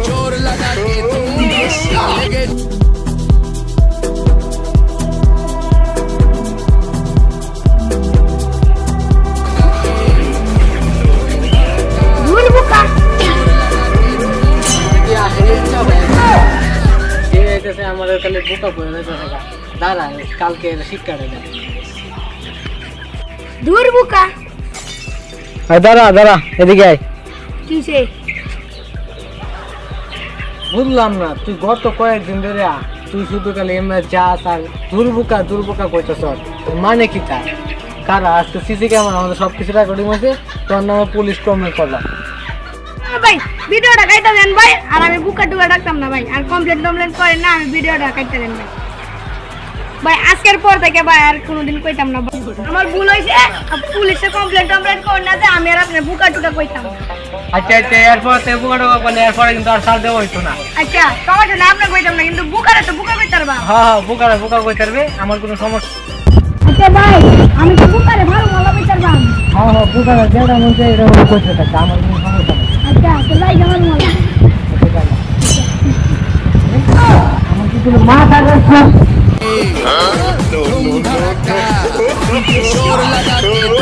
जोर लगा के तुम আমাদের কালে বোকা পড়ে রয়েছে দাঁড়া কালকে শিক্ষা দেবে দূর বোকা দাঁড়া দাঁড়া এদিকে আয় কিসে বুঝলাম না তুই গত কয়েকদিন ধরে তুই শুধু খালি এমনি যাস আর দুর্বোকা কইতেছ মানে কি তা কারা আজকে সিসি ক্যামেরা আমাদের সবকিছু রেকর্ডিং হয়েছে তোর নামে পুলিশ কমপ্লেন করলাম ভাই ভিডিওটা কাইটা দেন ভাই আর আমি বুকা টুকা ডাকতাম না ভাই আর কমপ্লেন করেন না আমি ভিডিওটা কাইটা দেন ভাই ভাই আজকের পর থেকে ভাই আর কোনোদিন কইতাম না আমার ভুল হয়েছে পুলিশে কমপ্লেন কর না যে আমি আর আপনার বুকা টুকা কইতাম আচ্ছা আচ্ছা এরপর তে বুকা টুকা করলে এরপরে কিন্তু আর সাল দেওয়া হইতো না আচ্ছা তোমার জন্য আপনার কইতাম না কিন্তু বুকারে তো বুকা কইতে পারবা হ্যাঁ বুকা কইতে পারবে আমার কোনো সমস্যা আচ্ছা ভাই আমি তো বুকারে ভালো কইতে পারবা হ্যাঁ বুকারে যেটা মন চাই এটা কইতে থাকে আমার কোনো সমস্যা নেই আচ্ছা তো যাই কেমন মজা আমার কি কোনো মাথা গেছে जोर लगा के